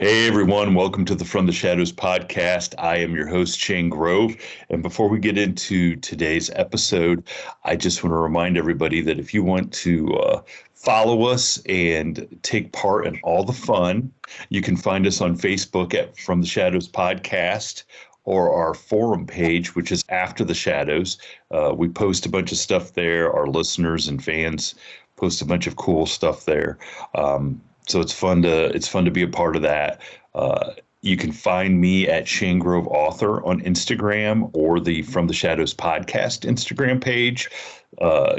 Hey everyone, welcome to the From the Shadows podcast. I am your host, Shane Grove. And before we get into today's episode, I just want to remind everybody that if you want to follow us and take part in all the fun, you can find us on Facebook at From the Shadows Podcast or our forum page, which is After the Shadows. We post a bunch of stuff there. Our listeners and fans post a bunch of cool stuff there. So it's fun to be a part of that. You can find me at Shane Grove Author on Instagram or the From the Shadows podcast Instagram page.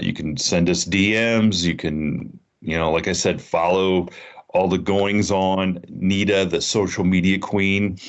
You can send us DMs. You can, like I said, follow all the goings on. Nita, the social media queen,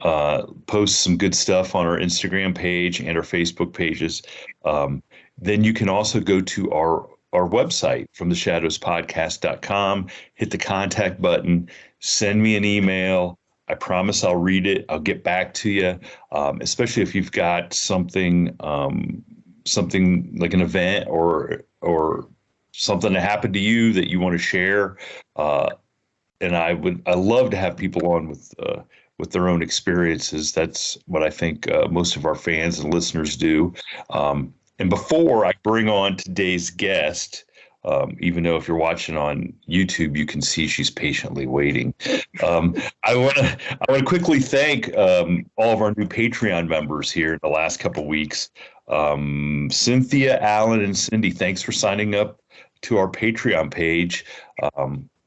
posts some good stuff on our Instagram page and our Facebook pages. Then you can also go to our website, fromtheshadowspodcast.com, hit the contact button, send me an email. I promise I'll read it. I'll get back to you, especially if you've got something like an event or something that happened to you that you want to share. And I love to have people on with their own experiences. That's what I think most of our fans and listeners do. And before I bring on today's guest, even though if you're watching on YouTube, you can see she's patiently waiting. I want to quickly thank all of our new Patreon members here in the last couple of weeks. Cynthia, Alan, and Cindy, thanks for signing up to our Patreon page.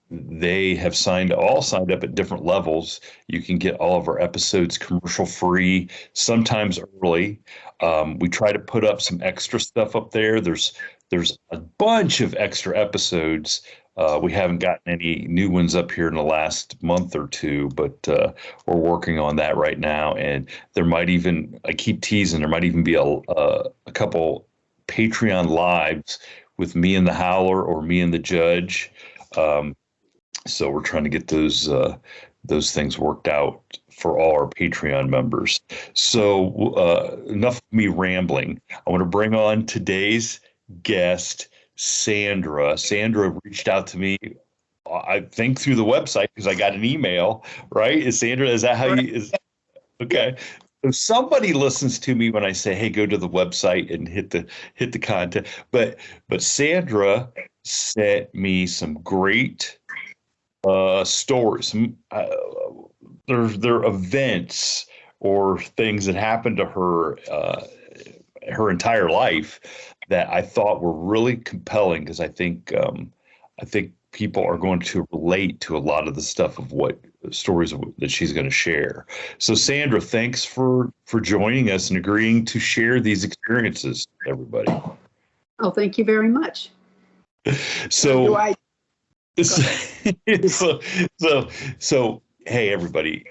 They have all signed up at different levels. You can get all of our episodes commercial free, sometimes early. We try to put up some extra stuff up there. There's a bunch of extra episodes. We haven't gotten any new ones up here in the last month or two, but we're working on that right now. And there might even, I keep teasing, there might even be a couple Patreon lives with me and the Howler or me and the Judge. So we're trying to get those things worked out for all our Patreon members. So enough of me rambling. I want to bring on today's guest, Sandra. Sandra reached out to me, I think through the website because I got an email, right? Is that how you is? Okay. So somebody listens to me when I say, hey, go to the website and hit the content. But Sandra sent me some great stories. They're events or things that happened to her her entire life that I thought were really compelling because I think people are going to relate to a lot of the stuff of what stories that she's going to share. So Sandra, thanks for joining us and agreeing to share these experiences with everybody. Oh, thank you very much. So so hey everybody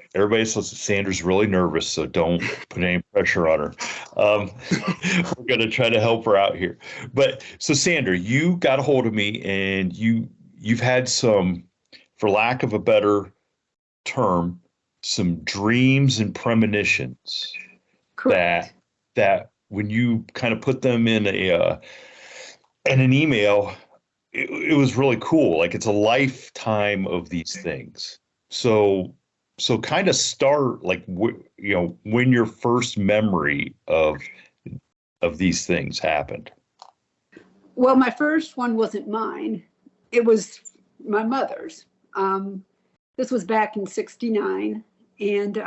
says Sandra's really nervous, so don't put any pressure on her. We're going to try to help her out here. But so Sandra, you got a hold of me and you've had some, for lack of a better term, some dreams and premonitions. Correct. that when you kind of put them in an email, it was really cool. Like it's a lifetime of these things. So kind of start like when your first memory of these things happened. Well, my first one wasn't mine. It was my mother's. This was back in '69, and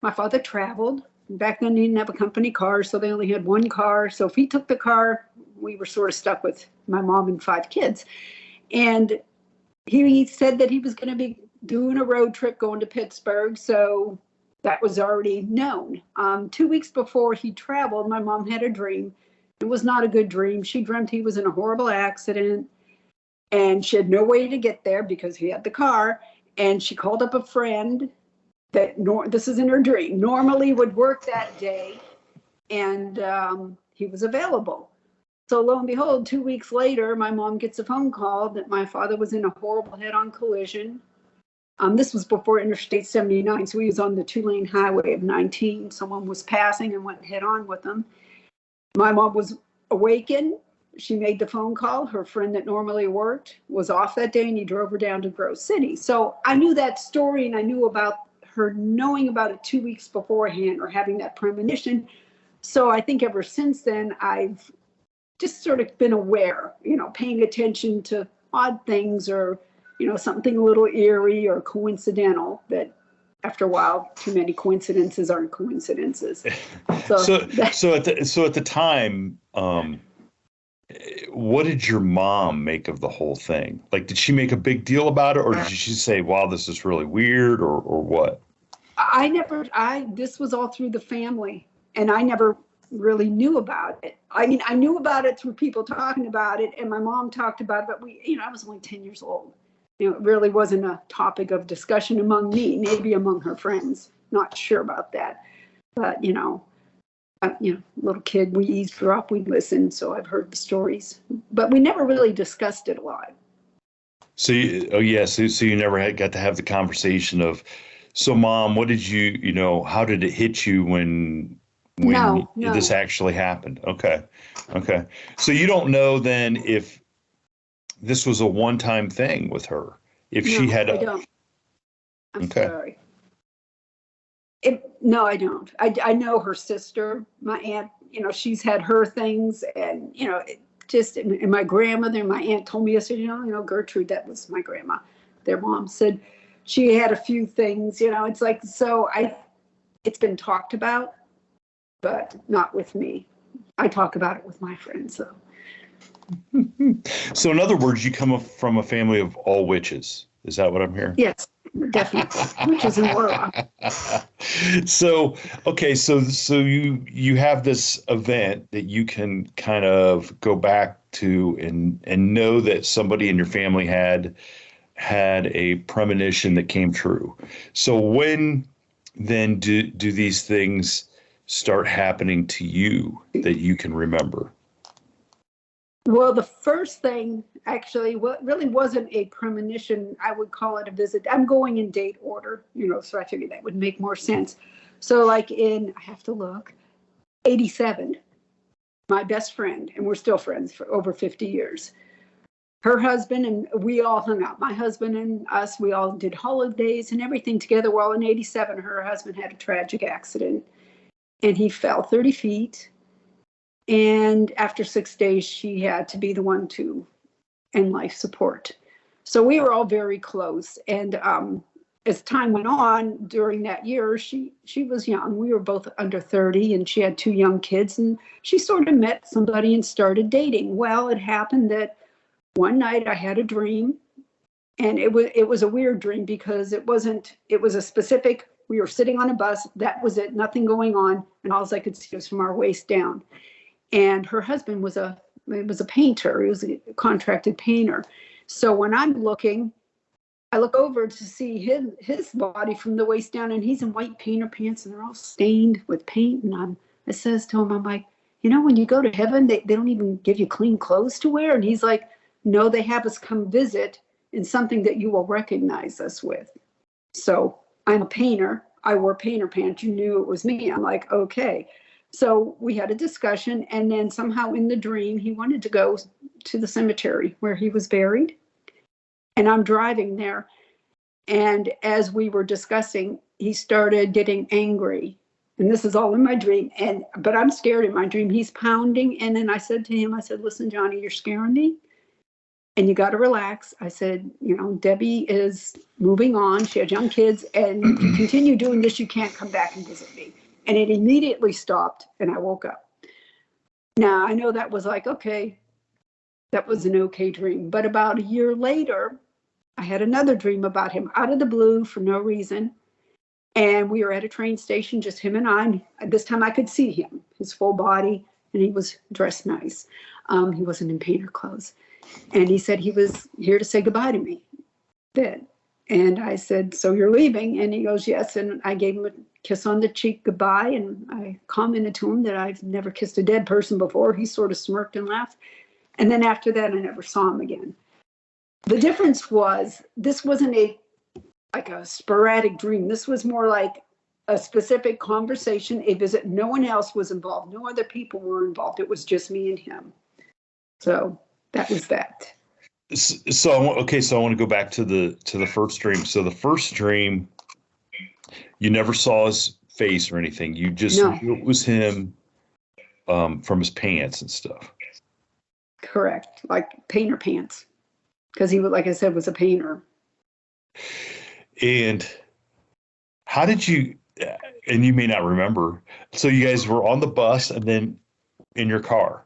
my father traveled. Back then, he didn't have a company car, so they only had one car. So if he took the car, we were sort of stuck with my mom and 5 kids. And he said that he was going to be doing a road trip going to Pittsburgh. So that was already known. 2 weeks before he traveled, my mom had a dream. It was not a good dream. She dreamt he was in a horrible accident and she had no way to get there because he had the car. And she called up a friend that this is in her dream, normally would work that day, and he was available. So lo and behold, 2 weeks later, my mom gets a phone call that my father was in a horrible head-on collision. This was before Interstate 79, so he was on the 2-lane highway of 19. Someone was passing and went head-on with him. My mom was awakened, she made the phone call. Her friend that normally worked was off that day, and he drove her down to Grove City. So I knew that story, and I knew about her knowing about it 2 weeks beforehand or having that premonition. So I think ever since then, I've just sort of been aware, paying attention to odd things or, something a little eerie or coincidental, that after a while, too many coincidences aren't coincidences. So at the time, what did your mom make of the whole thing? Like, did she make a big deal about it, or did she say, wow, this is really weird, or what? This was all through the family, and I never really knew about it. I mean, I knew about it through people talking about it, and my mom talked about it, but I was only 10 years old. It really wasn't a topic of discussion among me, maybe among her friends. Not sure about that. But, little kid, we eavesdrop, we listen, so I've heard the stories. But we never really discussed it a lot. So you never got to have the conversation of, so Mom, what did how did it hit you when No. this actually happened? Okay. So you don't know then if this was a one-time thing with her. If she had I don't. I'm sorry. No, I don't. I know her sister, my aunt, she's had her things, and, and my grandmother, my aunt told me, I said, Gertrude, that was my grandma, their mom, said she had a few things, it's like, so it's been talked about, but not with me. I talk about it with my friends, though. So in other words, you come from a family of all witches. Is that what I'm hearing? Yes, definitely. Witches and warlock. So, okay, so you have this event that you can kind of go back to and know that somebody in your family had a premonition that came true. So when then do these things start happening to you that you can remember? Well, the first thing, actually, what really wasn't a premonition, I would call it a visit. I'm going in date order, so I figured that would make more sense. So like I have to look, 87, my best friend, and we're still friends for over 50 years. Her husband and we all hung out. My husband and us, we all did holidays and everything together. Well, in 87, her husband had a tragic accident, and he fell 30 feet. And after 6 days, she had to be the one to end life support. So we were all very close. And as time went on during that year, she was young. We were both under 30, and she had 2 young kids. And she sort of met somebody and started dating. Well, it happened that one night I had a dream, and it was a weird dream because it was a specific. We were sitting on a bus. That was it. Nothing going on, and all I could see was from our waist down. And her husband was a painter. He was a contracted painter. So when I'm looking, I look over to see his body from the waist down, and he's in white painter pants, and they're all stained with paint. And I says to him, I'm like, when you go to heaven, they don't even give you clean clothes to wear. And he's like, no, they have us come visit in something that you will recognize us with. So I'm a painter. I wore painter pants. You knew it was me. I'm like, okay. So we had a discussion, and then somehow in the dream, he wanted to go to the cemetery where he was buried. And I'm driving there. And as we were discussing, he started getting angry. And this is all in my dream. But I'm scared in my dream. He's pounding. And then I said to him, listen, Johnny, you're scaring me. And you got to relax. I said, Debbie is moving on. She has young kids. And if you continue doing this, you can't come back and visit me. And it immediately stopped, and I woke up. Now, I know that was like, okay, that was an okay dream. But about a year later, I had another dream about him out of the blue for no reason. And we were at a train station, just him and I. And this time I could see him, his full body, and he was dressed nice. He wasn't in painter clothes. And he said he was here to say goodbye to me. Then. And I said, so you're leaving? And he goes, yes. And I gave him a kiss on the cheek goodbye. And I commented to him that I've never kissed a dead person before. He sort of smirked and laughed. And then after that, I never saw him again. The difference was this wasn't like a sporadic dream. This was more like a specific conversation, a visit. No one else was involved. No other people were involved. It was just me and him. So that was that. So I want to go back to the first dream. So the first dream, you never saw his face or anything. You just No. knew it was him from his pants and stuff. Correct. Like painter pants. Because he, like I said, was a painter. And how did you, and you may not remember, so you guys were on the bus and then in your car?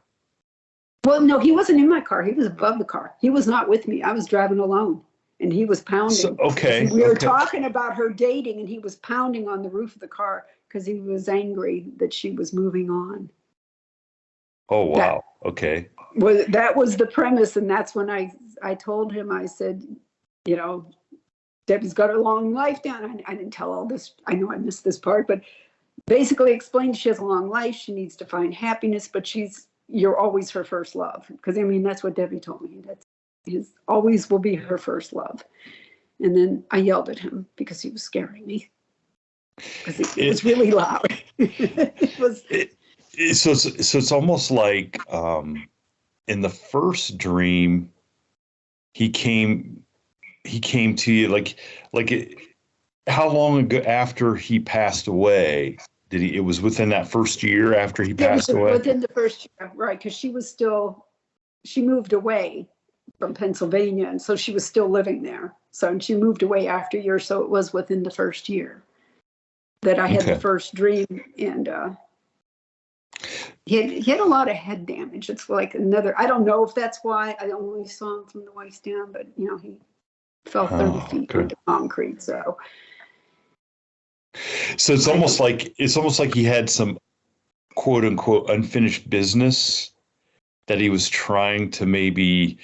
Well, no, he wasn't in my car. He was above the car. He was not with me. I was driving alone, and he was pounding. So, okay. We were talking about her dating, and he was pounding on the roof of the car because he was angry that she was moving on. Oh, wow. Okay. Well, that was the premise, and that's when I told him, I said, you know, Debbie's got a long life down. I didn't tell all this. I know I missed this part, but basically explained she has a long life. She needs to find happiness, but you're always her first love. Because, I mean, that's what Debbie told me. That's always will be her first love. And then I yelled at him because he was scaring me. Because it was really loud. So it's almost like in the first dream, he came to you how long ago after he passed away did he? It was within that first year after he passed away. Within the first year, right? Because she moved away from Pennsylvania, and so she was still living there. And she moved away after a year, so it was within the first year that I had the first dream, and he had a lot of head damage. It's like I don't know if that's why I only saw him from the waist down, but he fell 30 feet into concrete. So it's almost like he had some quote unquote unfinished business that he was trying to maybe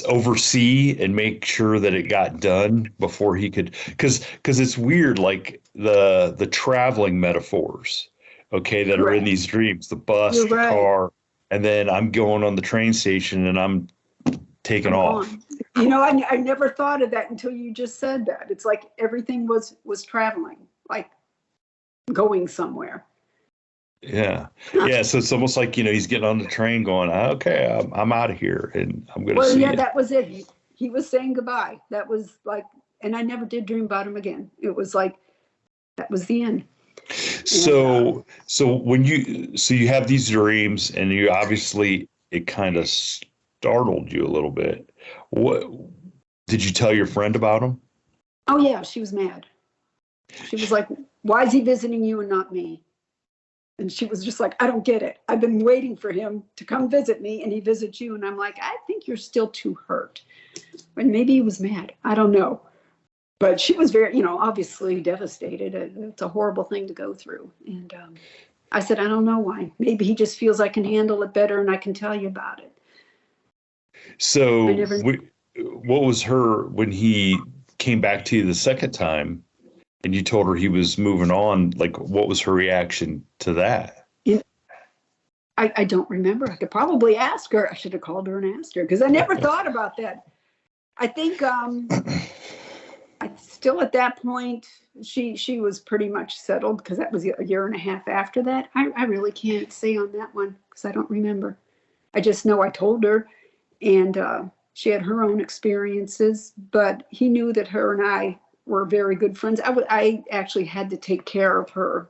oversee and make sure that it got done before he could, because it's weird, like the traveling metaphors, that are in these dreams, the bus, the car, and then I'm going on the train station and I'm taking off. I never thought of that until you just said that. It's like everything was traveling, like going somewhere. Yeah. So it's almost like, he's getting on the train going, okay, I'm out of here and I'm going to see you. That was it. He was saying goodbye. That was like, and I never did dream about him again. It was like, that was the end. So when you have these dreams and you obviously, it kind of startled you a little bit. What did you tell your friend about him? Oh yeah, she was mad. She was like, "Why is he visiting you and not me?" And she was just like, "I don't get it. I've been waiting for him to come visit me, and he visits you." And I'm like, "I think you're still too hurt." And maybe he was mad. I don't know. But she was very, obviously devastated. It's a horrible thing to go through. And I said, "I don't know why. Maybe he just feels I can handle it better and I can tell you about it." So what was when he came back to you the second time and you told her he was moving on, like what was her reaction to that? I don't remember. I could probably ask her. I should have called her and asked her because I never thought about that. I think still at that point, she was pretty much settled because that was a year and a half after that. I really can't say on that one because I don't remember. I just know I told her, and she had her own experiences, but he knew that her and I were very good friends. I actually had to take care of her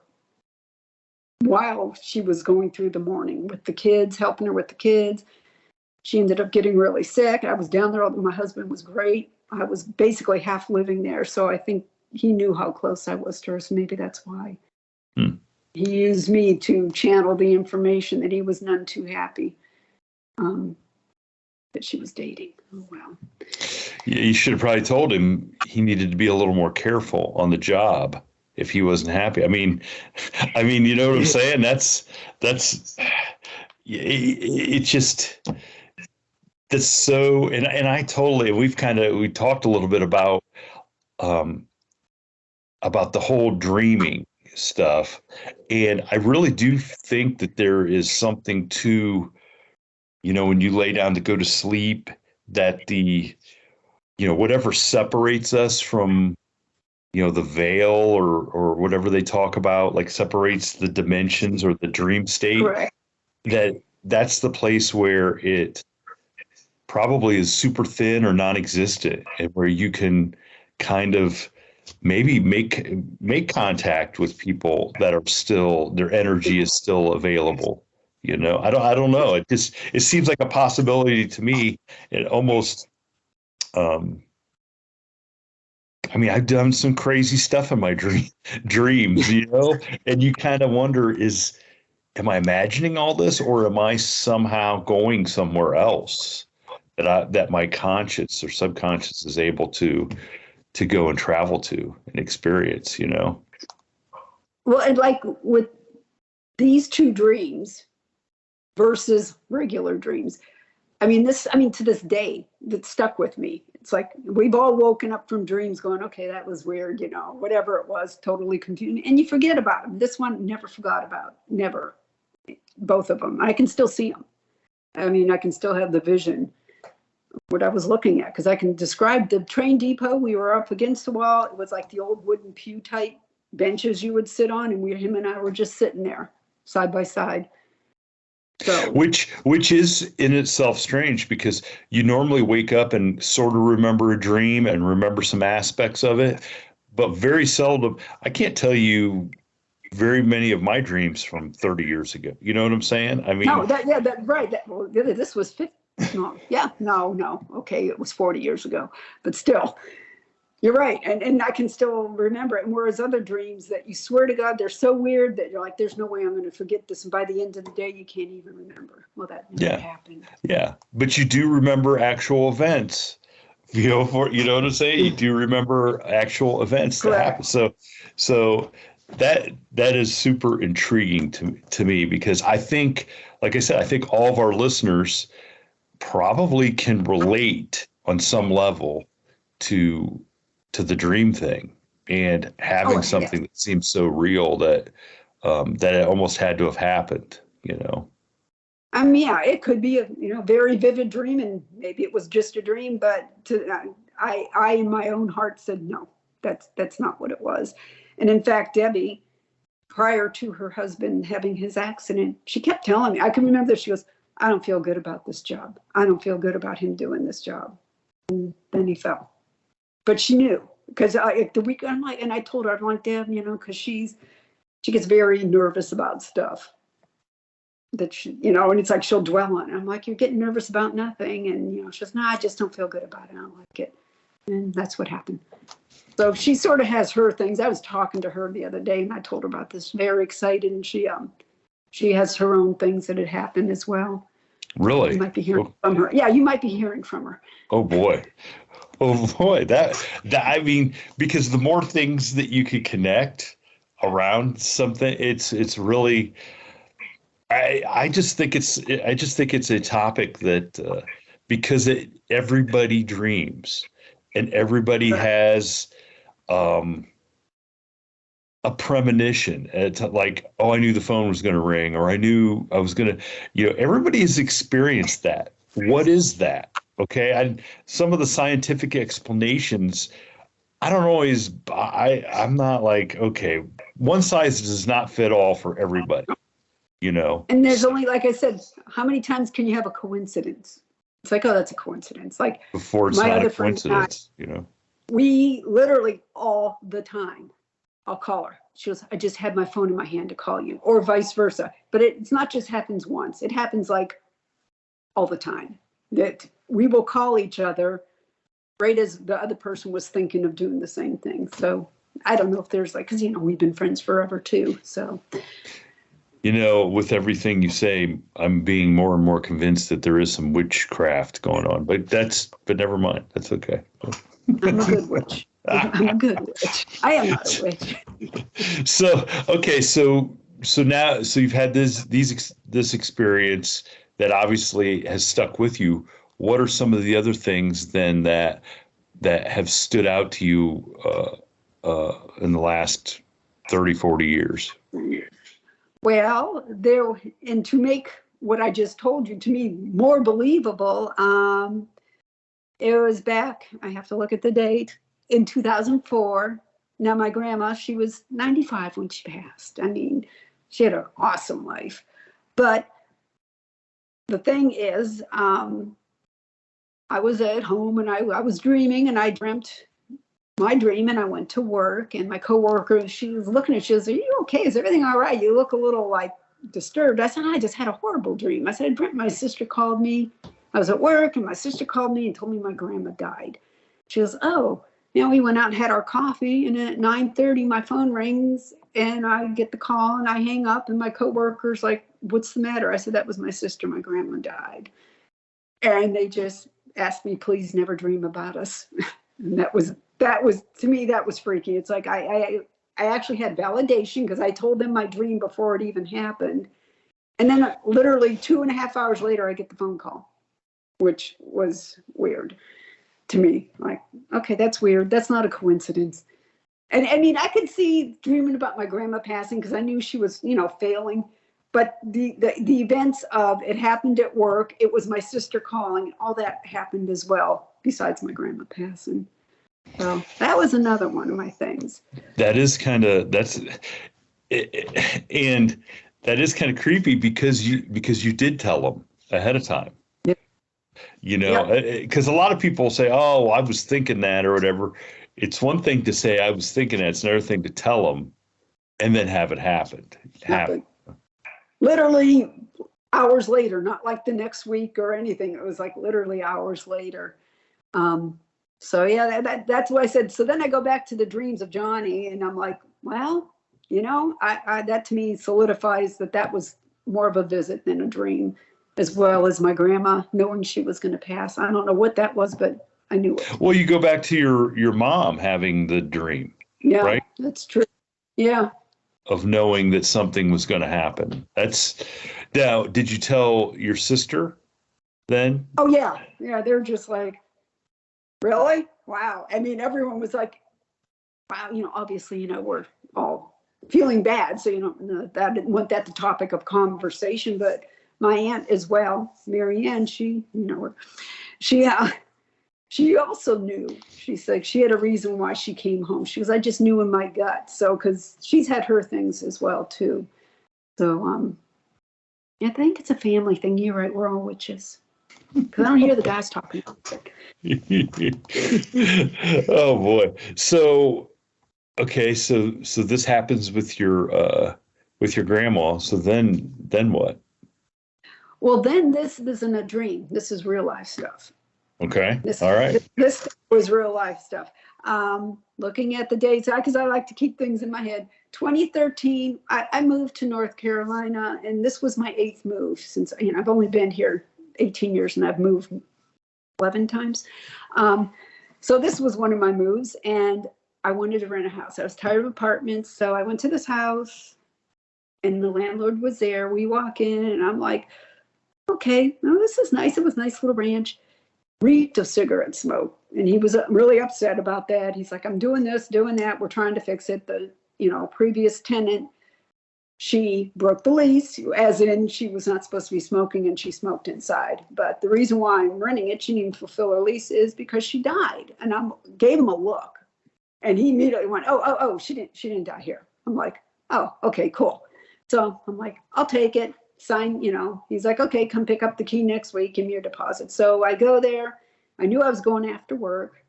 while she was going through the morning with the kids, helping her with the kids. She ended up getting really sick. I was down there. My husband was great. I was basically half living there. So I think he knew how close I was to her. So maybe that's why he used me to channel the information that he was none too happy that she was dating. Oh, wow. Yeah, you should have probably told him he needed to be a little more careful on the job if he wasn't happy. I mean, you know what I'm saying? That's it just, that's so, and I totally, we talked a little bit about the whole dreaming stuff. And I really do think that there is something to, when you lay down to go to sleep, that whatever separates us from, the veil or whatever they talk about, like separates the dimensions or the dream state. Correct. That that's the place where it probably is super thin or non-existent, and where you can kind of maybe make contact with people that are still, their energy is still available. I don't know. It seems like a possibility to me. It almost, um, I mean, I've done some crazy stuff in my dreams, and you kind of wonder, am I imagining all this, or am I somehow going somewhere else that my conscious or subconscious is able to go and travel to and experience. Well, and like with these two dreams versus regular dreams, I mean, to this day, that stuck with me. It's like we've all woken up from dreams going, okay, that was weird, whatever it was, totally confusing. And you forget about them. This one never forgot about, never. Both of them. I can still see them. I mean, I can still have the vision what I was looking at, because I can describe the train depot. We were up against the wall. It was like the old wooden pew type benches you would sit on, and him and I were just sitting there side by side. So, which is in itself strange, because you normally wake up and sort of remember a dream and remember some aspects of it, but very seldom. I can't tell you very many of my dreams from 30 years ago. You know what I'm saying? I mean, no, right. This was 50. No, yeah, no. Okay, it was 40 years ago, but still, you're right. And I can still remember it. And whereas other dreams that you swear to God, they're so weird that you're like, there's no way I'm going to forget this. And by the end of the day, you can't even remember. Well, that never happened. Yeah. But you do remember actual events. You know what I'm saying? You do remember actual events that happen. So that is super intriguing to me, because I think, like I said, I think all of our listeners probably can relate on some level to the dream thing, and having something that seems so real that it almost had to have happened. I mean, yeah, it could be a very vivid dream, and maybe it was just a dream. But I in my own heart said no, that's not what it was. And in fact, Debbie, prior to her husband having his accident, she kept telling me. I can remember this. She goes, "I don't feel good about this job. I don't feel good about him doing this job." And then he fell. But she knew, because the week I'm like, and I told her, I'm like, Deb, because she gets very nervous about stuff that and it's like she'll dwell on it. I'm like, you're getting nervous about nothing, and she goes, no, I just don't feel good about it. I don't like it, and that's what happened. So she sort of has her things. I was talking to her the other day, and I told her about this. Very excited, and she has her own things that had happened as well. Really? You might be hearing from her. Yeah, you might be hearing from her. Oh boy. Oh boy. That I mean, because the more things that you could connect around something, it's really, I just think it's a topic that because everybody dreams, and everybody has a premonition. It's like, oh, I knew the phone was going to ring, or I knew I was going to, everybody has experienced that. What is that? Okay. And some of the scientific explanations, I don't always, I'm not like, okay, one size does not fit all for everybody, And there's only, like I said, how many times can you have a coincidence? It's like, oh, that's a coincidence. Like before it's not a coincidence, we literally all the time, I'll call her. She goes, I just had my phone in my hand to call you, or vice versa. But it's not just happens once. It happens like all the time, that we will call each other right as the other person was thinking of doing the same thing. So I don't know if there's like, because, we've been friends forever too. So. With everything you say, I'm being more and more convinced that there is some witchcraft going on, but never mind. That's okay. I'm a good witch. I'm a good witch. I am not a witch. So now you've had this experience that obviously has stuck with you. What are some of the other things then that have stood out to you in the last 30, 40 years? Well, and to make what I just told you to me more believable, it was back, I have to look at the date, in 2004. Now, my grandma, she was 95 when she passed. I mean, she had an awesome life. But the thing is, I was at home and I was dreaming, and I dreamt my dream, and I went to work, and my coworker, she was looking at, she was, "Are you okay? Is everything all right? You look a little like disturbed." I said, "I just had a horrible dream." I said, "I dreamt my sister called me. I was at work and my sister called me and told me my grandma died." She goes, "Oh." We went out and had our coffee, and at 9:30 my phone rings and I get the call and I hang up, and my coworker's like, "What's the matter?" I said, "That was my sister. My grandma died." And they just asked me, "Please never dream about us." And that was to me, that was freaky. It's like I actually had validation because I told them my dream before it even happened. And then literally 2.5 hours later, I get the phone call, which was weird to me. Like, okay, that's weird. That's not a coincidence. And I mean, I could see dreaming about my grandma passing because I knew she was, failing. But the events of it happened at work, it was my sister calling, all that happened as well, besides my grandma passing. So that was another one of my things. And that is kind of creepy because you did tell them ahead of time. Yep. Because a lot of people say, "Oh, I was thinking that," or whatever. It's one thing to say I was thinking that. It's another thing to tell them and then have it happen. Literally hours later, not like the next week or anything. It was like literally hours later. So yeah, that's what I said. So then I go back to the dreams of Johnny, and I'm like, well, I that to me solidifies that was more of a visit than a dream, as well as my grandma knowing she was going to pass. I don't know what that was, but I knew it. Well, you go back to your mom having the dream, Yeah, right? That's true. Yeah. Of knowing that something was going to happen. Now, did you tell your sister then? Oh yeah. They're just like, really? Wow. I mean, everyone was like, wow, obviously, we're all feeling bad. So, that I didn't want that the topic of conversation, but my aunt as well, Mary Ann, she also knew. She's like, she had a reason why she came home. She goes, I just knew in my gut. So, because she's had her things as well too. So, I think it's a family thing. You're right. We're all witches. Because I don't hear the guys talking about it. Oh boy. So, okay. So this happens with your grandma. So then what? Well, then this isn't a dream. This is real life stuff. Okay. All right. This was real life stuff. Looking at the dates, because I like to keep things in my head. 2013, I moved to North Carolina, and this was my 8th move since, I've only been here 18 years and I've moved 11 times. So this was one of my moves, and I wanted to rent a house. I was tired of apartments. So I went to this house, and the landlord was there. We walk in, and I'm like, okay, no, this is nice. It was a nice little ranch. Reeked of cigarette smoke. And he was really upset about that. He's like, I'm doing this, doing that. We're trying to fix it. The, previous tenant, she broke the lease, as in she was not supposed to be smoking, and she smoked inside. But the reason why I'm renting it, she didn't fulfill her lease, is because she died. And I gave him a look, and he immediately went, oh, she didn't die here. I'm like, oh, okay, cool. So I'm like, I'll take it. Sign, he's like, okay, come pick up the key next week, give me your deposit. So I go there. I knew I was going after work.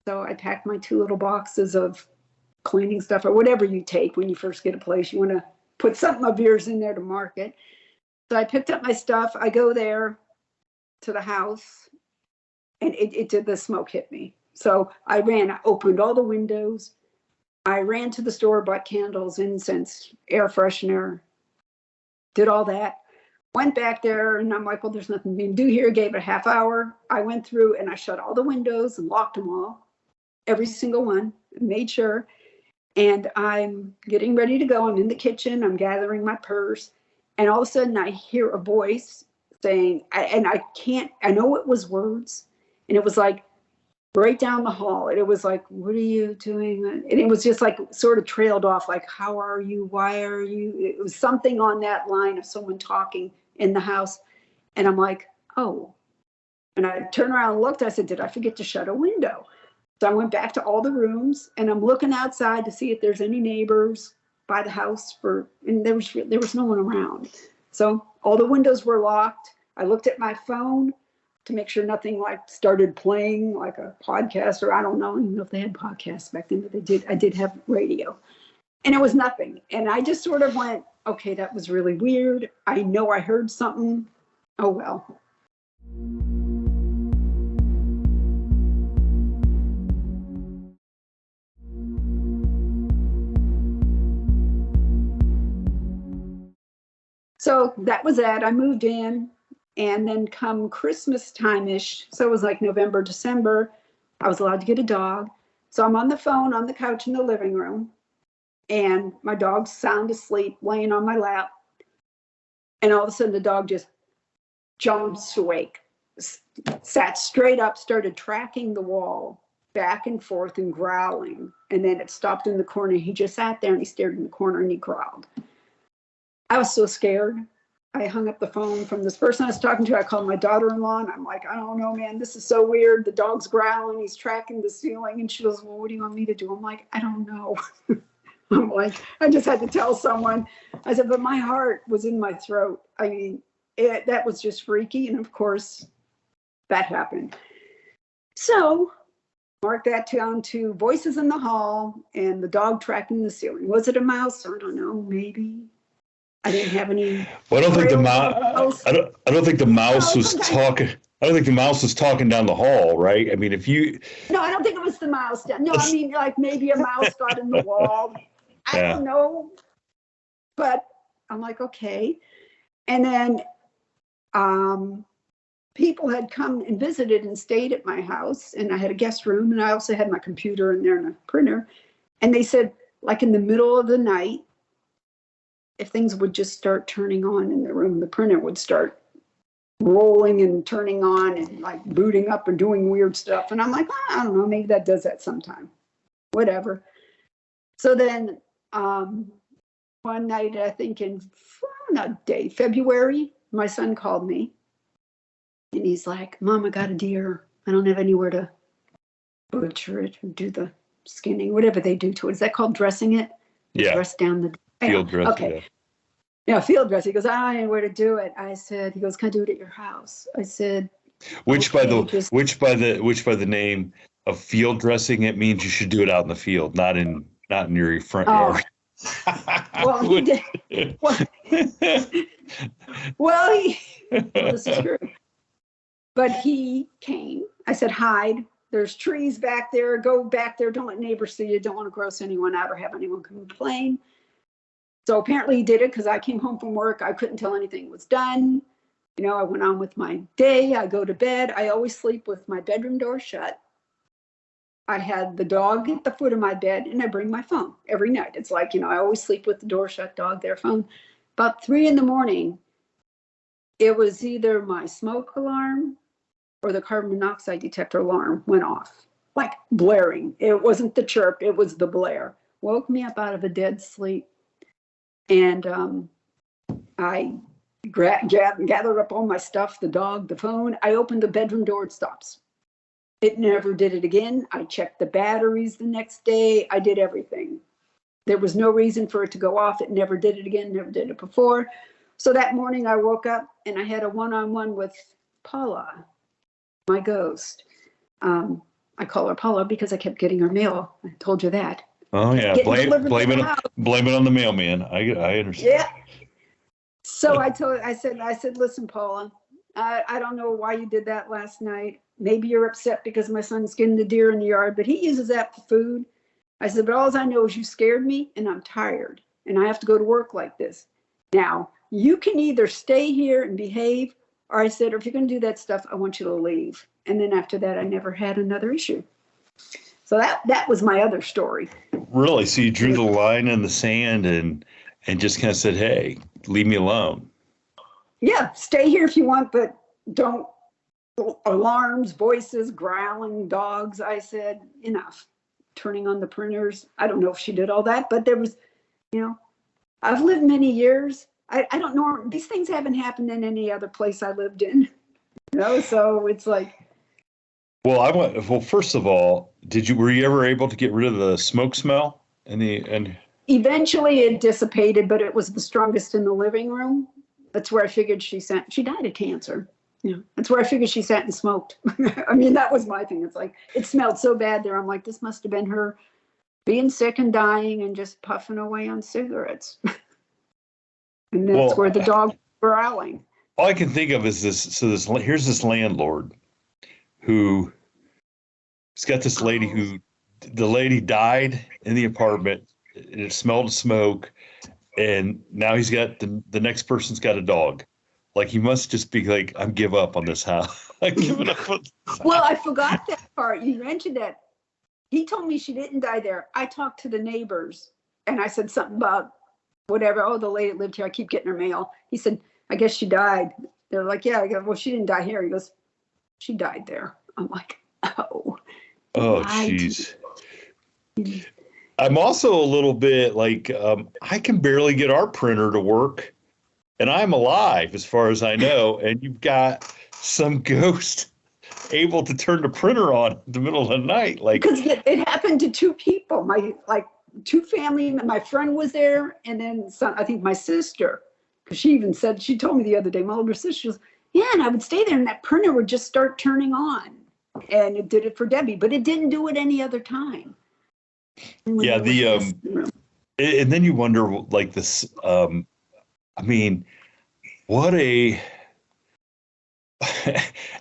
So I packed my 2 little boxes of cleaning stuff, or whatever you take when you first get a place. You want to put something of yours in there to market. So I picked up my stuff. I go there to the house, and it did, the smoke hit me. So I opened all the windows. I ran to the store, bought candles, incense, air freshener, did all that. Went back there, and I'm like, well, there's nothing we can do here. Gave it a half hour. I went through and I shut all the windows and locked them all, every single one, made sure. And I'm getting ready to go. I'm in the kitchen. I'm gathering my purse. And all of a sudden I hear a voice saying, I know it was words. And it was like right down the hall. And it was like, what are you doing? And it was just like sort of trailed off, like, how are you? Why are you? It was something on that line of someone talking in the house. And I'm like, oh. And I turned around and looked. I said, did I forget to shut a window? So I went back to all the rooms, and I'm looking outside to see if there's any neighbors by the house, and there was no one around. So all the windows were locked. I looked at my phone to make sure nothing like started playing like a podcast, or I don't know if they had podcasts back then, but they did. I did have radio, and it was nothing. And I just sort of went, okay, that was really weird. I know I heard something. Oh, well. So that was that. I moved in, and then come Christmas time-ish, so it was like November, December, I was allowed to get a dog. So I'm on the phone on the couch in the living room, and my dog's sound asleep, laying on my lap. And all of a sudden the dog just jumps awake, sat straight up, started tracking the wall back and forth and growling. And then it stopped in the corner. He just sat there and he stared in the corner and he growled. I was so scared. I hung up the phone from this person I was talking to. I called my daughter-in-law and I'm like, I don't know, man, this is so weird. The dog's growling, he's tracking the ceiling. And she goes, well, what do you want me to do? I'm like, I don't know. I'm like, I just had to tell someone. I said, but my heart was in my throat. I mean, that was just freaky. And of course, that happened. So mark that down to voices in the hall and the dog tracking the ceiling. Was it a mouse? I don't know, maybe. I didn't have any. Well, I don't think the mouse. I don't think the mouse was talking. I don't think the mouse was talking down the hall, right? I mean, if you. No, I don't think it was the mouse. No, I mean, like maybe a mouse got in the wall. I don't know. But I'm like, okay. And then people had come and visited and stayed at my house, and I had a guest room, and I also had my computer in there and a printer. And they said, like in the middle of the night, if things would just start turning on in the room, the printer would start rolling and turning on and like booting up and doing weird stuff. And I'm like, I don't know, maybe that does that sometime. Whatever. So then one night, I think in February, my son called me and he's like, Mom, I got a deer. I don't have anywhere to butcher it or do the skinning, whatever they do to it. Is that called dressing it? Yeah. Dress down the field dressing. Okay. Yeah, field dressing. He goes, I don't know anywhere to do it. I said, he goes, can I do it at your house? I said, which by the name of field dressing, it means you should do it out in the field, not in your front yard. Well, he did. Well, this is true. But he came. I said, hide. There's trees back there. Go back there. Don't let neighbors see you. Don't want to gross anyone out or have anyone complain. So apparently he did it because I came home from work. I couldn't tell anything was done. You know, I went on with my day. I go to bed. I always sleep with my bedroom door shut. I had the dog at the foot of my bed, and I bring my phone every night. It's like, you know, I always sleep with the door shut, dog there, phone. About 3 a.m, it was either my smoke alarm or the carbon monoxide detector alarm went off, like blaring. It wasn't the chirp, it was the blare. Woke me up out of a dead sleep. And I gathered up all my stuff, the dog, the phone. I opened the bedroom door, it stops. It never did it again. I checked the batteries the next day. I did everything. There was no reason for it to go off. It never did it again, never did it before. So that morning I woke up and I had a one-on-one with Paula, my ghost. I call her Paula because I kept getting her mail. I told you that. Oh yeah, blame it on the mailman. I understand. Yeah. So I said, listen, Paula, I don't know why you did that last night. Maybe you're upset because my son skinned the deer in the yard, but he uses that for food. I said, but all I know is you scared me and I'm tired and I have to go to work like this. Now, you can either stay here and behave, or I said, or if you're going to do that stuff, I want you to leave. And then after that, I never had another issue. So that was my other story. Really? So you drew the line in the sand and just kind of said, hey, leave me alone. Yeah, stay here if you want, but don't. Alarms, voices, growling, dogs. I said, enough. Turning on the printers. I don't know if she did all that, but there was, you know, I've lived many years. I don't know. These things haven't happened in any other place I lived in. You know, so it's like. Well, first of all, were you ever able to get rid of the smoke smell? And Eventually it dissipated, but it was the strongest in the living room. That's where I figured she died of cancer. Yeah, that's where I figured she sat and smoked. I mean, that was my thing. It's like, it smelled so bad there. I'm like, this must have been her being sick and dying and just puffing away on cigarettes. And that's where the dog was growling. All I can think of is this. So here's this landlord who has got this lady who, the lady died in the apartment. It smelled of smoke. And now he's got the next person's got a dog. Like, he must just be like, I'm give up on this house. I'm giving up on this house. Well, I forgot that part. You mentioned that. He told me she didn't die there. I talked to the neighbors and I said something about whatever. Oh, the lady that lived here, I keep getting her mail. He said, I guess she died. They're like, yeah. I go, well, she didn't die here. He goes, she died there. I'm like, oh. Oh, jeez. I'm also a little bit like, I can barely get our printer to work, and I'm alive as far as I know. And you've got some ghost able to turn the printer on in the middle of the night. Like, because it happened to two people, two family. My friend was there, and then I think my sister, because she told me the other day, my older sister goes, yeah, and I would stay there and that printer would just start turning on. And it did it for Debbie, but it didn't do it any other time. Yeah, and then you wonder, like, this, I mean, what a,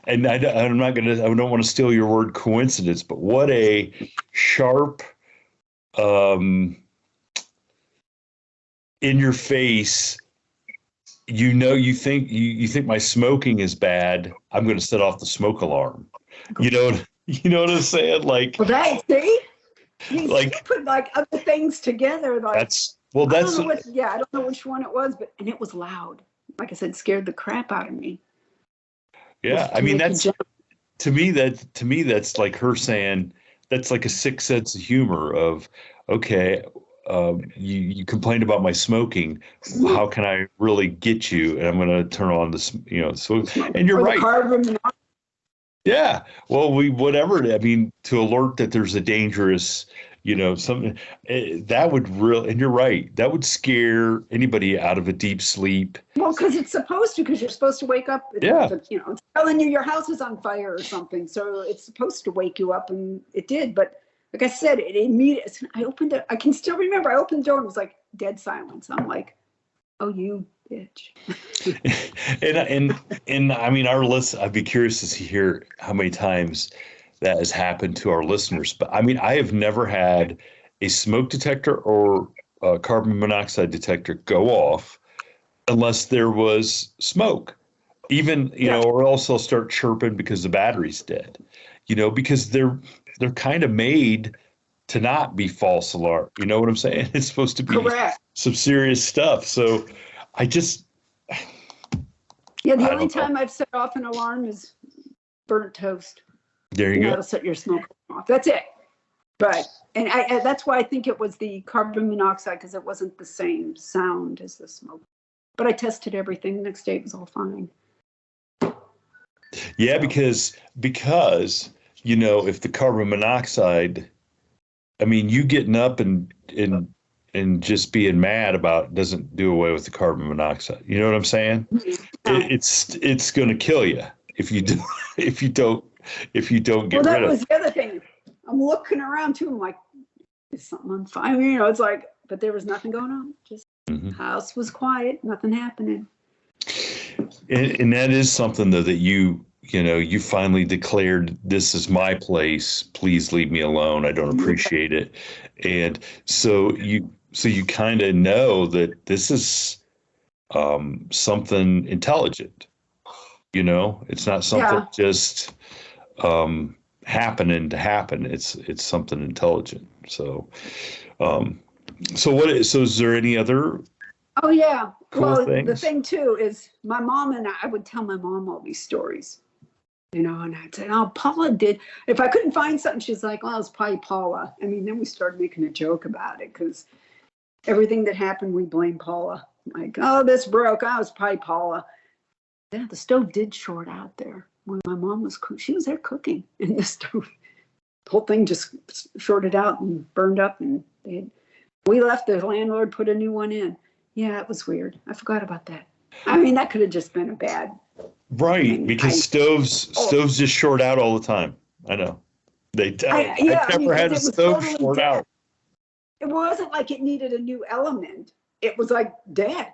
and I don't want to steal your word coincidence, but what a sharp, in your face, you think my smoking is bad, I'm going to set off the smoke alarm. You know what I'm saying? Like, well, that, see? Like, put like other things together. Like, I don't know which one it was, and it was loud. Like I said, scared the crap out of me. Yeah, I mean, to me that's like her saying, that's like a sick sense of humor of, okay, you complained about my smoking. How can I really get you? And I'm going to turn on this, and you're right. Yeah. Well, whatever. I mean, to alert that there's a dangerous, something that would really, and you're right, that would scare anybody out of a deep sleep. Well, because it's supposed to, because you're supposed to wake up. Yeah. It's telling you your house is on fire or something. So it's supposed to wake you up, and it did. But like I said, it immediately, I opened it. I can still remember, I opened the door and it was like dead silence. I'm like, oh, you bitch. and I mean, I'd be curious to hear how many times that has happened to our listeners. But I mean, I have never had a smoke detector or a carbon monoxide detector go off unless there was smoke, even, or else they'll start chirping because the battery's dead, because they're kind of made to not be false alarm. You know what I'm saying? It's supposed to be correct. Some serious stuff. So I just, the only time I've set off an alarm is burnt toast. There you go. That'll set your smoke off. That's it. But, and that's why I think it was the carbon monoxide, because it wasn't the same sound as the smoke. But I tested everything. The next day it was all fine. Yeah, because if the carbon monoxide, I mean, you getting up and just being mad about doesn't do away with the carbon monoxide. You know what I'm saying? It's going to kill you if you don't get rid of it. Well, that was the other thing. I'm looking around too. I'm like, is something on fire? It's like, but there was nothing going on. Just house was quiet, nothing happening. And that is something though that you finally declared, this is my place. Please leave me alone. I don't appreciate it. And so you kind of know that this is something intelligent. It's not something just happening to happen. It's something intelligent. So is there any other? Oh yeah. Cool things? The thing too is my mom and I would tell my mom all these stories, and I'd say, oh, Paula did. If I couldn't find something, she's like, well, it's probably Paula. I mean, then we started making a joke about it, because everything that happened, we blame Paula. Like, oh, this broke. Oh, it's probably Paula. Yeah, the stove did short out there when my mom was cooking. She was there cooking, and the stove, the whole thing just shorted out and burned up. And we left. The landlord put a new one in. Yeah, it was weird. I forgot about that. I mean, that could have just been a bad. Right, thing. because stoves just short out all the time. I know. I've I mean, never because had a it was stove totally short dead. out. It wasn't like it needed a new element. It was like dead.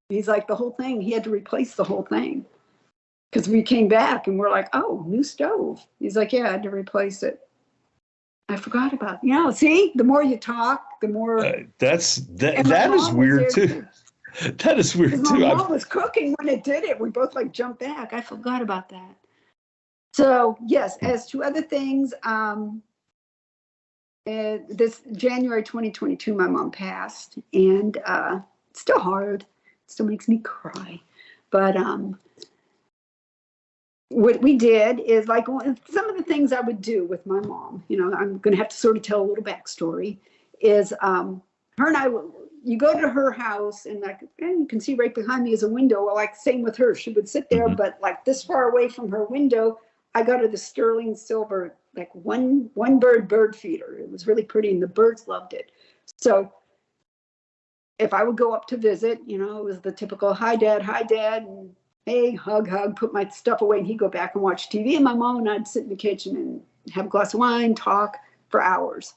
He's like, the whole thing, he had to replace the whole thing. Because we came back and we're like, oh, new stove. He's like, yeah, I had to replace it. I forgot about it. See, the more you talk, the more. And my That is mom was weird there too. That is weird My too. mom was cooking when it did it. We both like jumped back. I forgot about that. So yes, as to other things, this January 2022, my mom passed, and it's still hard. It still makes me cry. But what we did is like some of the things I would do with my mom. I'm going to have to sort of tell a little backstory. Is her and I, you go to her house, and like you can see right behind me is a window. Well, like same with her, she would sit there, but like this far away from her window, I got her the sterling silver, like one bird feeder. It was really pretty, and the birds loved it. So if I would go up to visit, it was the typical hi dad, and hey, hug, put my stuff away, and he'd go back and watch TV. And my mom and I'd sit in the kitchen and have a glass of wine, talk for hours.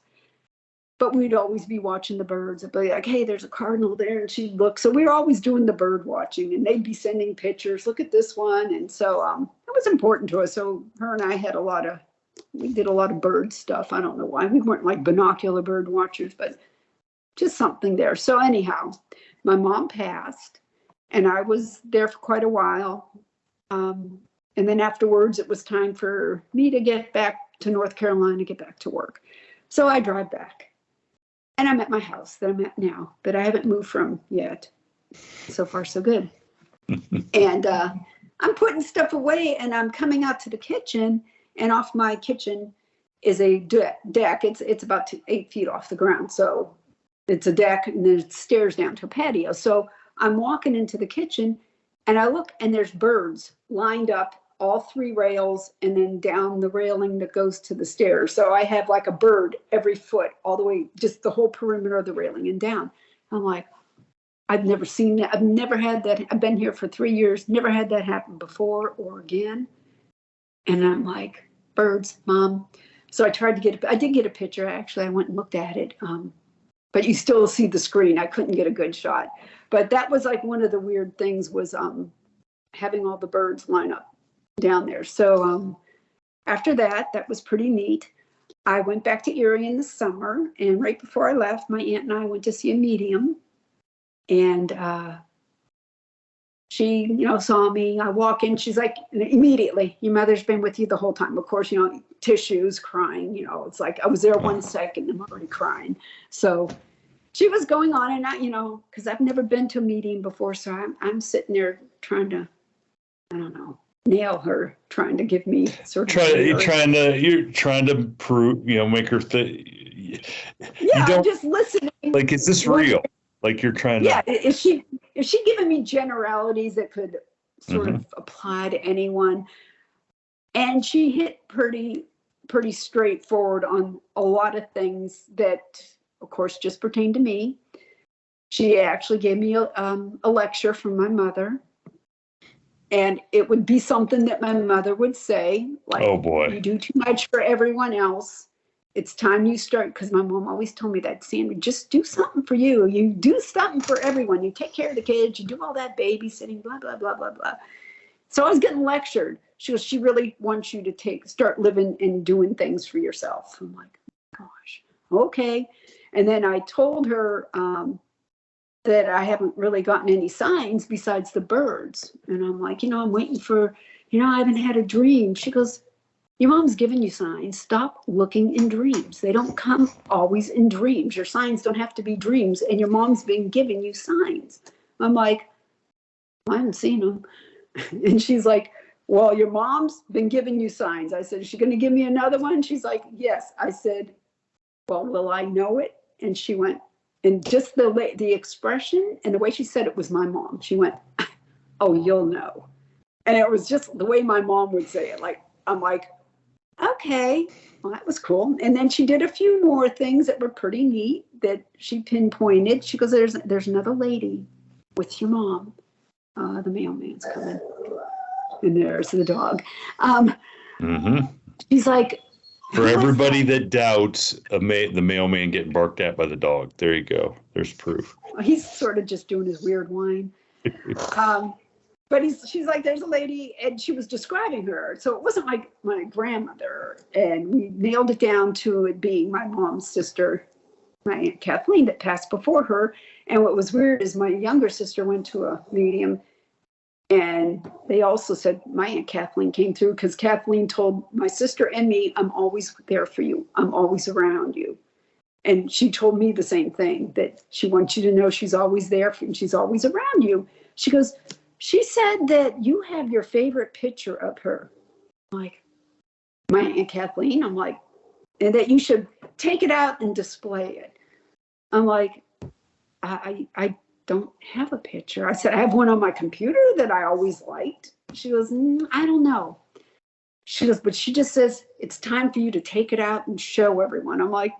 But we'd always be watching the birds. I'd be like, hey, there's a cardinal there. And she'd look. So we were always doing the bird watching, and they'd be sending pictures. Look at this one. And so it was important to us. So her and I we did a lot of bird stuff. I don't know why. We weren't like binocular bird watchers, but just something there. So anyhow, my mom passed, and I was there for quite a while. And then afterwards, it was time for me to get back to North Carolina, get back to work. So I drive back. And I'm at my house that I'm at now, that I haven't moved from yet. So far, so good. And I'm putting stuff away, and I'm coming out to the kitchen, and off my kitchen is a deck. It's about 8 feet off the ground. So it's a deck, and there's stairs down to a patio. So I'm walking into the kitchen, and I look, and there's birds lined up, all 3 rails, and then down the railing that goes to the stairs. So I have like a bird every foot, all the way, just the whole perimeter of the railing and down. I'm like, I've never seen that. I've never had that. I've been here for 3 years, never had that happen before or again. And I'm like, birds, Mom. So I did get a picture, actually. I went and looked at it. But you still see the screen. I couldn't get a good shot. But that was like one of the weird things was having all the birds line up down there. So after that was pretty neat. I went back to Erie in the summer, and right before I left, my aunt and I went to see a medium, and she, saw me. I walk in, she's like, immediately, your mother's been with you the whole time. Of course, tissues, crying, it's like I was there 1 second, I'm already crying. So she was going on, and I, because I've never been to a medium before, so I'm sitting there trying to, I don't know, nail her, trying to give me sort of you're trying to prove, make her think. Yeah, I'm just listening. Like, is this real? Like you're trying to. Yeah, is she giving me generalities that could sort of apply to anyone? And she hit pretty straightforward on a lot of things that, of course, just pertain to me. She actually gave me a lecture from my mother. And it would be something that my mother would say, like, oh boy, you do too much for everyone else. It's time you start, because my mom always told me that, Sandra, just do something for you. You do something for everyone. You take care of the kids. You do all that babysitting, blah, blah, blah, blah, blah. So I was getting lectured. She goes, she really wants you to start living and doing things for yourself. I'm like, gosh, okay. And then I told her, that I haven't really gotten any signs besides the birds. And I'm like, I'm waiting for, I haven't had a dream. She goes, your mom's giving you signs. Stop looking in dreams. They don't come always in dreams. Your signs don't have to be dreams. And your mom's been giving you signs. I'm like, I haven't seen them. And she's like, well, your mom's been giving you signs. I said, is she going to give me another one? She's like, yes. I said, well, will I know it? And she went, and just the expression and the way she said it was my mom. She went, oh, you'll know. And it was just the way my mom would say it. Like, I'm like, okay, well, that was cool. And then she did a few more things that were pretty neat that she pinpointed. She goes, there's another lady with your mom. The mailman's coming. And there's the dog. Mm-hmm. She's like, For everybody that doubts the mailman getting barked at by the dog, there you go. There's proof. he's sort of just doing his weird whine. But she's like, there's a lady, and she was describing her. So it wasn't like my grandmother, and we nailed it down to it being my mom's sister, my Aunt Kathleen, that passed before her. And what was weird is my younger sister went to a medium, and they also said my Aunt Kathleen came through because Kathleen told my sister and me, I'm always there for you. I'm always around you. And she told me the same thing, that she wants you to know she's always there and she's always around you. She goes, she said that you have your favorite picture of her. I'm like, my Aunt Kathleen? I'm like, and that you should take it out and display it. I'm like, I don't have a picture. I said, I have one on my computer that I always liked. She goes, I don't know. She goes, but she just says, it's time for you to take it out and show everyone. I'm like,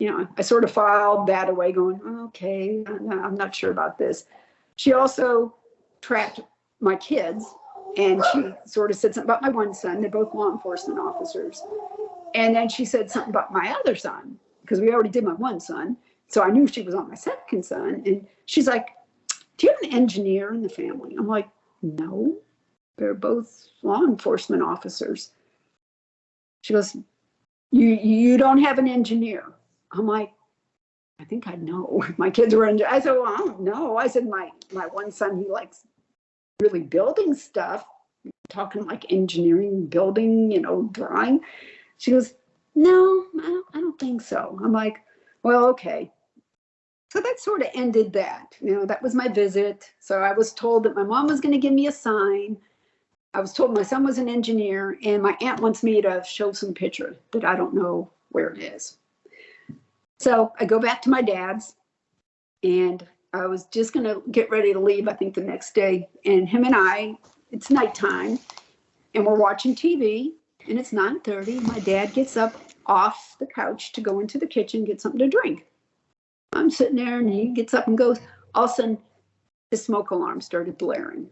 I sort of filed that away going, okay, I'm not sure about this. She also tracked my kids, and she sort of said something about my one son. They're both law enforcement officers. And then she said something about my other son, because we already did my one son. So I knew she was on my second son. And she's like, do you have an engineer in the family? I'm like, no, they're both law enforcement officers. She goes, you don't have an engineer. I'm like, I think I know. My kids were in. I said, well, I don't know. I said, my one son, he likes really building stuff, talking like engineering, building, drawing. She goes, no, I don't think so. I'm like, well, okay. So that sort of ended that. That was my visit. So I was told that my mom was going to give me a sign. I was told my son was an engineer, and my aunt wants me to show some picture that I don't know where it is. So I go back to my dad's, and I was just going to get ready to leave, I think the next day. And him and I, it's nighttime, and we're watching TV, and it's 9:30. My dad gets up off the couch to go into the kitchen, get something to drink. I'm sitting there, and he gets up and goes. All of a sudden, his smoke alarm started blaring.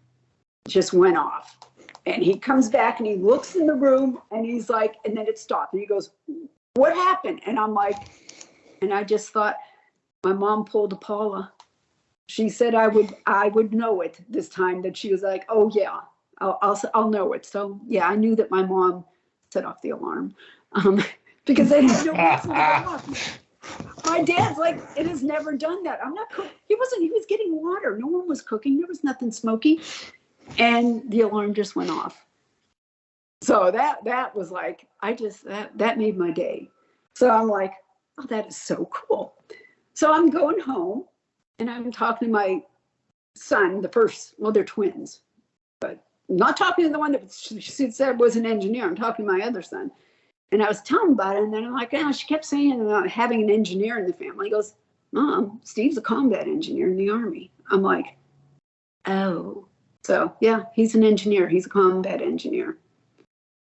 It just went off. And he comes back, and he looks in the room, and he's like, and then it stopped. And he goes, what happened? And I'm like, and I just thought, my mom pulled a Paula. She said I would know it this time. That she was like, oh yeah, I'll know it. So yeah, I knew that my mom set off the alarm, because they had no reason to go off. My dad's like, it has never done that. I'm not cooking. He was getting water. No one was cooking. There was nothing smoky, and the alarm just went off. So that was like, that made my day. So I'm like, oh, that is so cool. So I'm going home, and I'm talking to my son, they're twins, but I'm not talking to the one that she said was an engineer. I'm talking to my other son. And I was telling him about it, and then I'm like, she kept saying about having an engineer in the family. He goes, Mom, Steve's a combat engineer in the Army. I'm like, oh. So yeah, he's an engineer. He's a combat engineer.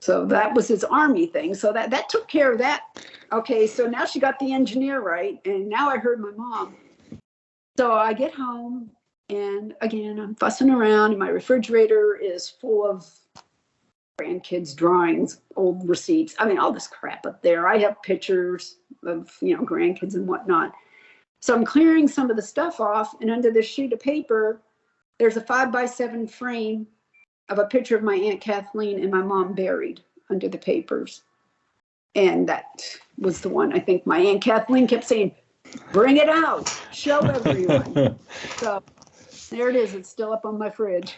So that was his Army thing. So that took care of that. Okay, so now she got the engineer right, and now I heard my mom. So I get home, and again, I'm fussing around, and my refrigerator is full of grandkids' drawings, old receipts. I mean, all this crap up there. I have pictures of, grandkids and whatnot. So I'm clearing some of the stuff off, and under this sheet of paper, there's a 5x7 frame of a picture of my Aunt Kathleen and my mom buried under the papers. And that was the one. I think my Aunt Kathleen kept saying, bring it out, show everyone. So there it is. It's still up on my fridge.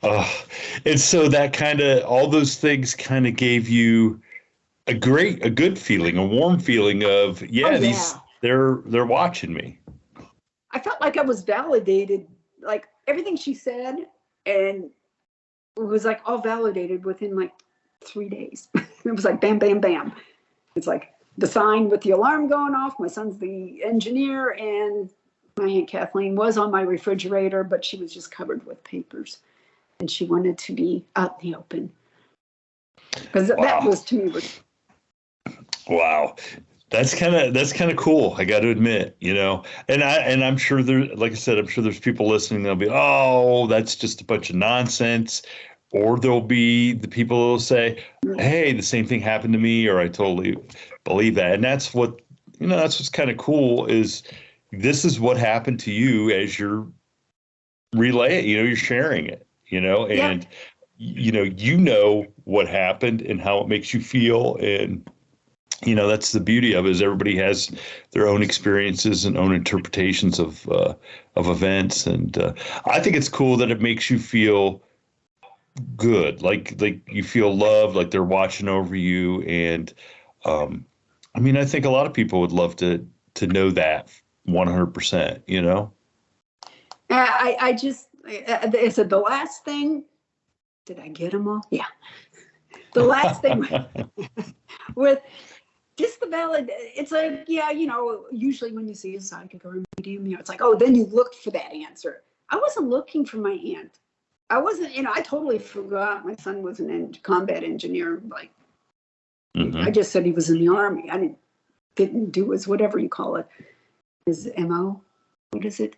And so that all those things kind of gave you a good feeling, a warm feeling of, they're watching me. I felt like I was validated, like everything she said, and it was like all validated within like 3 days. It was like bam, bam, bam. It's like the sign with the alarm going off. My son's the engineer, and my Aunt Kathleen was on my refrigerator, but she was just covered with papers, and she wanted to be out in the open. Because that was, to me, Wow. That's kind of cool. I got to admit, and I'm sure there, like I said, I'm sure there's people listening. They'll be, oh, that's just a bunch of nonsense, or there'll be the people who'll say, hey, the same thing happened to me, or I totally believe that. And that's what's kind of cool is this is what happened to you as you're relay it. You're sharing it. Yeah. And what happened and how it makes you feel and that's the beauty of it is everybody has their own experiences and own interpretations of events, and I think it's cool that it makes you feel good, like you feel loved, like they're watching over you, and I think a lot of people would love to know that 100%. I just, I said the last thing, did I get them all? Yeah. The last thing with just the valid, it's like, yeah, usually when you see a psychic or a medium, it's like, oh, then you looked for that answer. I wasn't looking for my aunt. I wasn't, I totally forgot my son was an combat engineer. Like, I just said he was in the Army. I didn't do his, whatever you call it, his MO. What is it?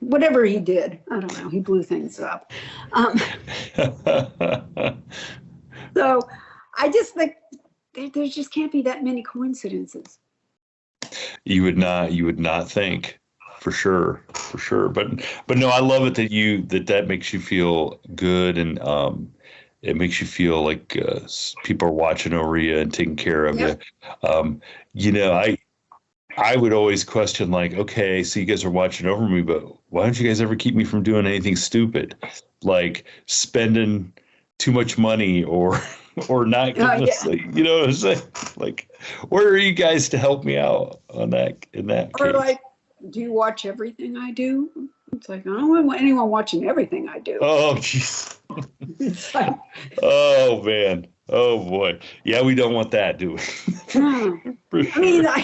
Whatever he did. I don't know. He blew things up. So I just think there just can't be that many coincidences. You would not think, for sure. But no, I love it that makes you feel good, and it makes you feel like people are watching over you and taking care of you. I would always question, like, okay, so you guys are watching over me, but why don't you guys ever keep me from doing anything stupid, like spending too much money or not getting sleep? You know what I'm saying? Like, where are you guys to help me out on that in that or case? like, do you watch everything I do? It's like, I don't want anyone watching everything I do. Oh, jeez. It's like, oh man. Oh boy. Yeah, we don't want that, do we? For sure.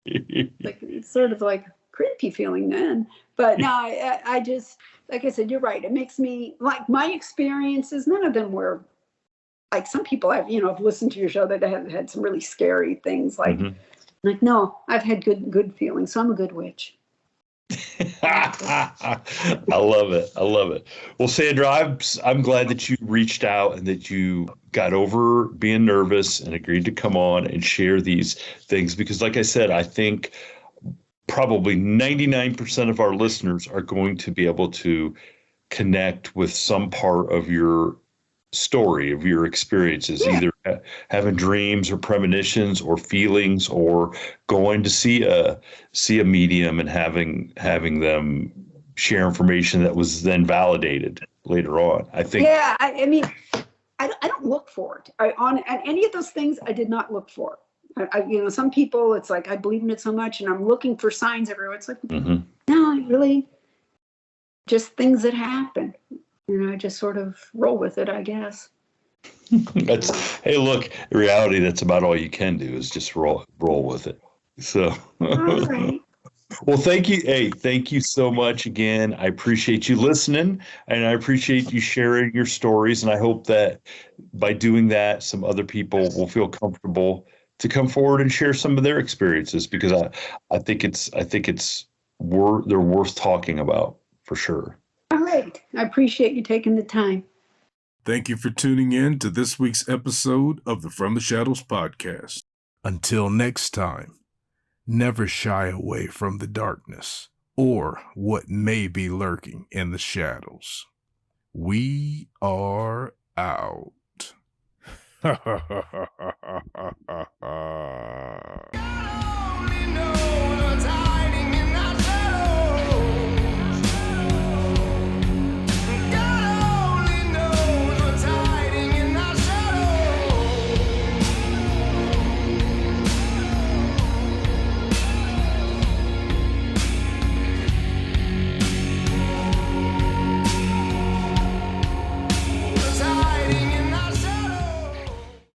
It's sort of like creepy feeling then. But no, I just, like I said, you're right. It makes me, like, my experiences, none of them were like some people I've listened to your show that have had some really scary things. Like, no, I've had good feelings. So I'm a good witch. I love it. Well, Sandra, I'm glad that you reached out and that you got over being nervous and agreed to come on and share these things, because like I said, I think probably 99% of our listeners are going to be able to connect with some part of your story, of your experiences, either having dreams or premonitions or feelings, or going to see a medium and having them share information that was then validated later on. I think. Yeah, I mean, I don't look for it. On any of those things, I did not look for. Some people, it's like I believe in it so much, and I'm looking for signs everywhere. It's like, no, I really just things that happen. I just sort of roll with it, I guess. Hey, look, in reality, that's about all you can do is just roll with it. So, all right. Well, thank you. Hey, thank you so much again. I appreciate you listening, and I appreciate you sharing your stories. And I hope that by doing that, some other people will feel comfortable to come forward and share some of their experiences, because I think they're worth talking about for sure. All right. I appreciate you taking the time. Thank you for tuning in to this week's episode of the From the Shadows podcast. Until next time, never shy away from the darkness or what may be lurking in the shadows. We are out.